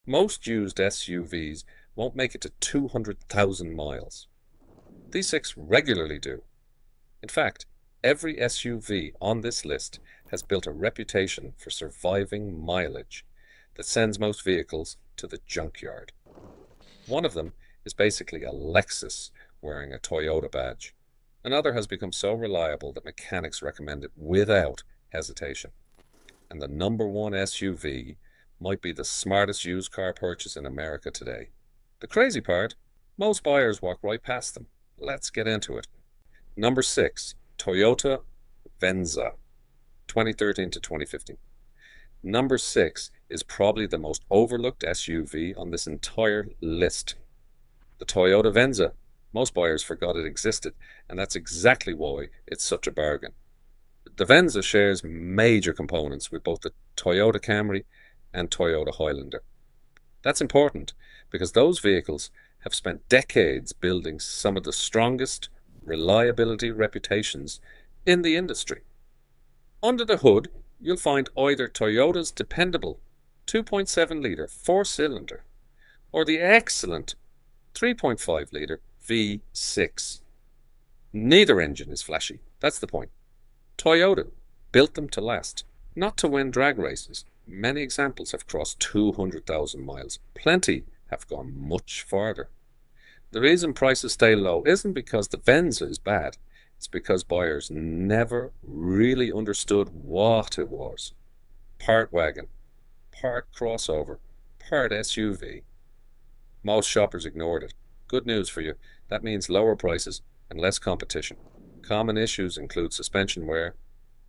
Most used SUVs won't make it to 200,000 miles. These six regularly do. In fact, every SUV on this list has built a reputation for surviving mileage that sends most vehicles to the junkyard. One of them is basically a Lexus wearing a Toyota badge. Another has become so reliable that mechanics recommend it without hesitation. And the number one SUV might be the smartest used car purchase in America today. The crazy part, most buyers walk right past them. Let's get into it. Number 6, Toyota Venza, 2013 to 2015. Number 6 is probably the most overlooked SUV on this entire list. The Toyota Venza. Most buyers forgot it existed, and that's exactly why it's such a bargain. The Venza shares major components with both the Toyota Camry and Toyota Highlander. That's important because those vehicles have spent decades building some of the strongest reliability reputations in the industry. Under the hood, you'll find either Toyota's dependable 2.7-litre four-cylinder or the excellent 3.5-litre V6. Neither engine is flashy, that's the point. Toyota built them to last, not to win drag races. Many examples have crossed 200,000 miles. Plenty have gone much farther. The reason prices stay low isn't because the Venza is bad. It's because buyers never really understood what it was. Part wagon, part crossover, part SUV. Most shoppers ignored it. Good news for you. That means lower prices and less competition. Common issues include suspension wear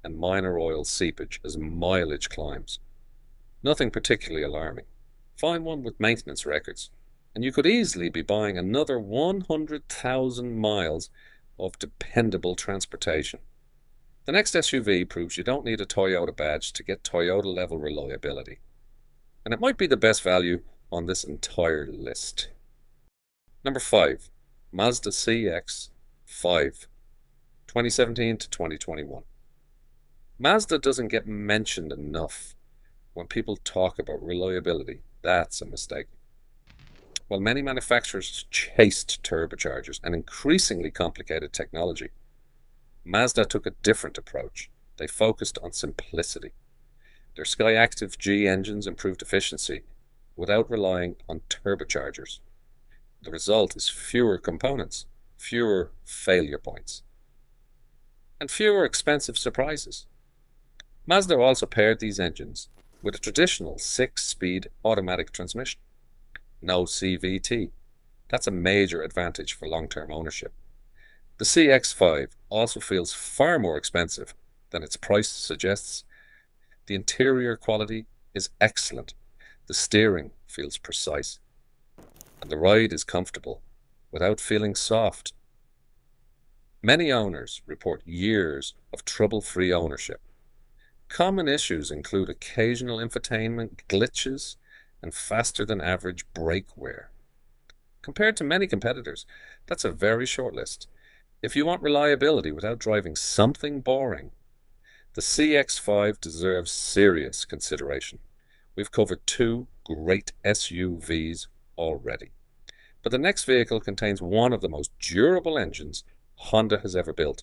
and minor oil seepage as mileage climbs. Nothing particularly alarming. Find one with maintenance records, and you could easily be buying another 100,000 miles of dependable transportation. The next SUV proves you don't need a Toyota badge to get Toyota level reliability. And it might be the best value on this entire list. Number 5, Mazda CX-5, 2017 to 2021. Mazda doesn't get mentioned enough when people talk about reliability. That's a mistake. While many manufacturers chased turbochargers and increasingly complicated technology, Mazda took a different approach. They focused on simplicity. Their Skyactiv G engines improved efficiency without relying on turbochargers. The result is fewer components, fewer failure points, and fewer expensive surprises. Mazda also paired these engines with a traditional 6-speed automatic transmission. No CVT. That's a major advantage for long-term ownership. The CX-5 also feels far more expensive than its price suggests. The interior quality is excellent. The steering feels precise. And the ride is comfortable without feeling soft. Many owners report years of trouble-free ownership. Common issues include occasional infotainment glitches and faster than average brake wear. Compared to many competitors, that's a very short list. If you want reliability without driving something boring, the CX-5 deserves serious consideration. We've covered 2 great SUVs already. But the next vehicle contains one of the most durable engines Honda has ever built.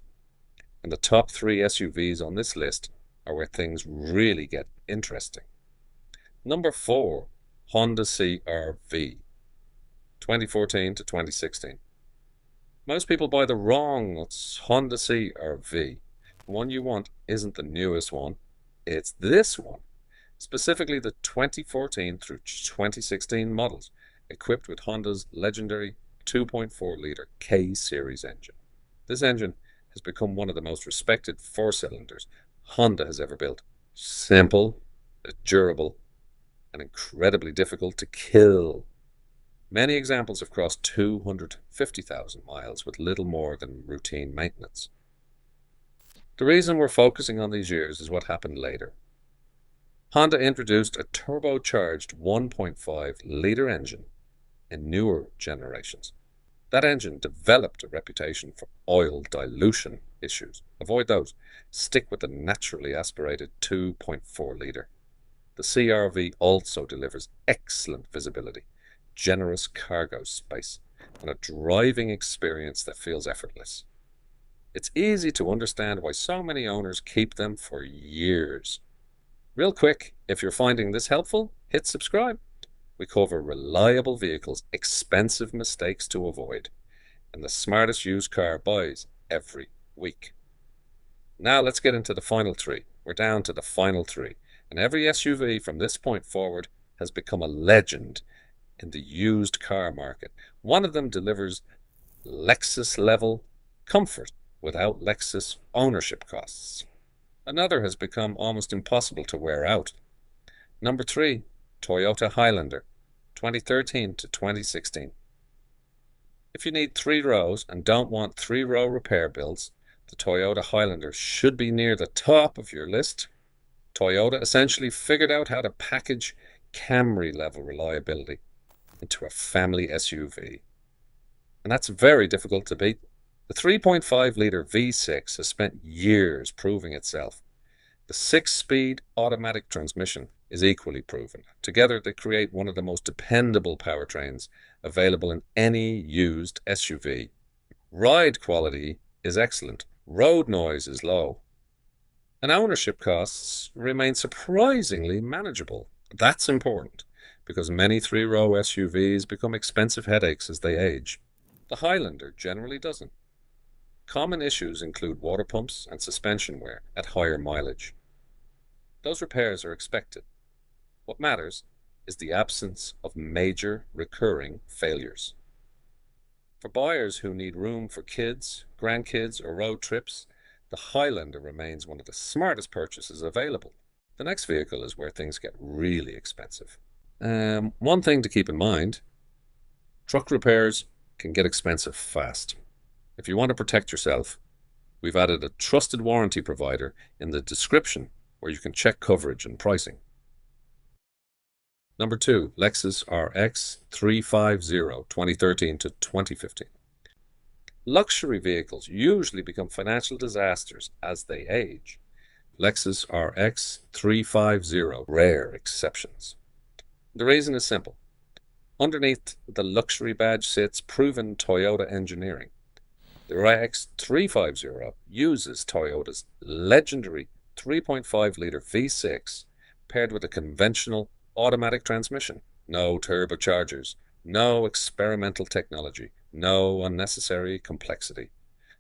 And the top 3 SUVs on this list are where things really get interesting. Number 4, Honda CR-V, 2014 to 2016. Most people buy the wrong Honda CR-V. The one you want isn't the newest one, it's this one. Specifically the 2014 through 2016 models, equipped with Honda's legendary 2.4-litre K-Series engine. This engine has become one of the most respected 4-cylinders Honda has ever built. Simple, durable, and incredibly difficult to kill. Many examples have crossed 250,000 miles with little more than routine maintenance. The reason we're focusing on these years is what happened later. Honda introduced a turbocharged 1.5-litre engine in newer generations. That engine developed a reputation for oil dilution issues. Avoid those. Stick with the naturally aspirated 2.4-litre. The CR-V also delivers excellent visibility, generous cargo space, and a driving experience that feels effortless. It's easy to understand why so many owners keep them for years. Real quick, if you're finding this helpful, hit subscribe. We cover reliable vehicles, expensive mistakes to avoid, and the smartest used car buys every week. Now let's get into the final three. We're down to the final three, and every SUV from this point forward has become a legend in the used car market. One of them delivers Lexus level comfort without Lexus ownership costs. Another has become almost impossible to wear out. Number 3, Toyota Highlander, 2013 to 2016. If you need 3 rows and don't want 3-row repair bills, the Toyota Highlander should be near the top of your list. Toyota essentially figured out how to package Camry-level reliability into a family SUV. And that's very difficult to beat. The 3.5-litre V6 has spent years proving itself. The 6-speed automatic transmission is equally proven. Together they create one of the most dependable powertrains available in any used SUV. Ride quality is excellent. Road noise is low. And ownership costs remain surprisingly manageable. That's important because many 3-row SUVs become expensive headaches as they age. The Highlander generally doesn't. Common issues include water pumps and suspension wear at higher mileage. Those repairs are expected. What matters is the absence of major recurring failures. For buyers who need room for kids, grandkids, or road trips, the Highlander remains one of the smartest purchases available. The next vehicle is where things get really expensive. One thing to keep in mind, truck repairs can get expensive fast. If you want to protect yourself, we've added a trusted warranty provider in the description where you can check coverage and pricing. Number 2, Lexus RX 350, 2013 to 2015. Luxury vehicles usually become financial disasters as they age. Lexus RX 350, rare exceptions. The reason is simple. Underneath the luxury badge sits proven Toyota engineering. The RX 350 uses Toyota's legendary 3.5-litre V6 paired with a conventional automatic transmission. No turbochargers, no experimental technology, no unnecessary complexity.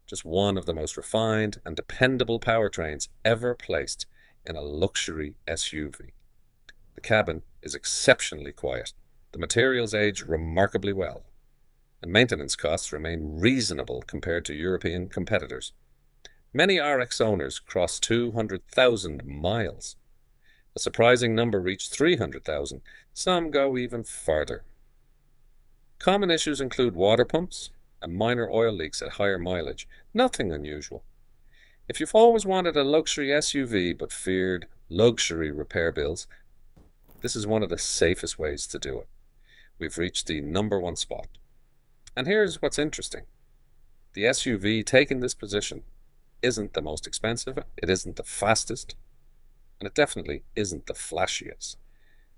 Just one of the most refined and dependable powertrains ever placed in a luxury SUV. The cabin is exceptionally quiet. The materials age remarkably well, and maintenance costs remain reasonable compared to European competitors. Many RX owners cross 200,000 miles. A surprising number reach 300,000. Some go even further. Common issues include water pumps and minor oil leaks at higher mileage. Nothing unusual. If you've always wanted a luxury SUV but feared luxury repair bills, this is one of the safest ways to do it. We've reached the number 1 spot. And here's what's interesting. The SUV taking this position isn't the most expensive, it isn't the fastest, and it definitely isn't the flashiest.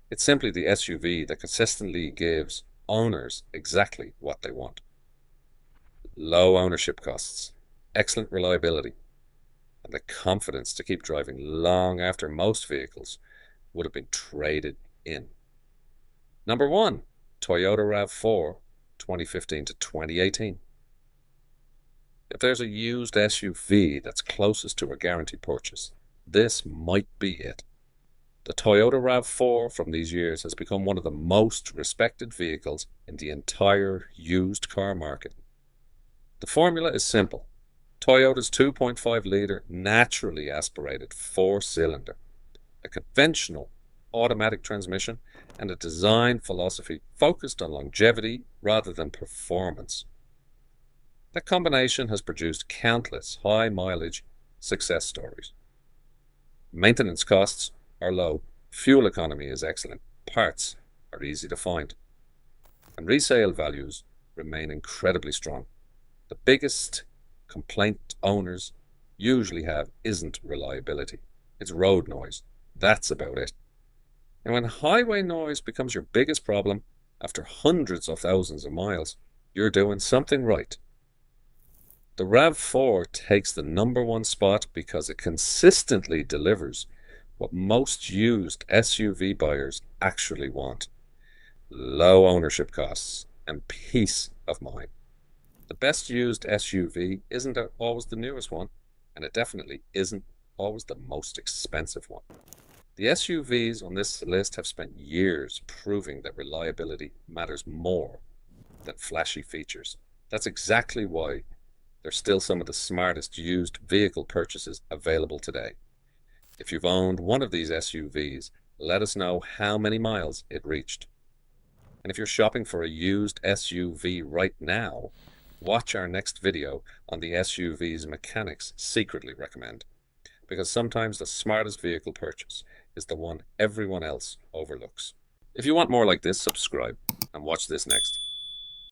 It's simply the SUV that consistently gives owners exactly what they want. Low ownership costs, excellent reliability, and the confidence to keep driving long after most vehicles would have been traded in. Number 1, Toyota RAV4, 2015 to 2018. If there's a used SUV that's closest to a guaranteed purchase, this might be it. The Toyota RAV4 from these years has become one of the most respected vehicles in the entire used car market. The formula is simple. Toyota's 2.5-litre naturally aspirated 4-cylinder, a conventional automatic transmission, and a design philosophy focused on longevity rather than performance. That combination has produced countless high-mileage success stories. Maintenance costs are low, fuel economy is excellent, parts are easy to find, and resale values remain incredibly strong. The biggest complaint owners usually have isn't reliability, it's road noise. That's about it. And when highway noise becomes your biggest problem after hundreds of thousands of miles, you're doing something right. The RAV4 takes the #1 spot because it consistently delivers what most used SUV buyers actually want: low ownership costs and peace of mind. The best used SUV isn't always the newest one, and it definitely isn't always the most expensive one. The SUVs on this list have spent years proving that reliability matters more than flashy features. That's exactly why they're still some of the smartest used vehicle purchases available today. If you've owned one of these SUVs, let us know how many miles it reached. And if you're shopping for a used SUV right now, watch our next video on the SUVs mechanics secretly recommend, because sometimes the smartest vehicle purchase is the one everyone else overlooks. If you want more like this, subscribe and watch this next.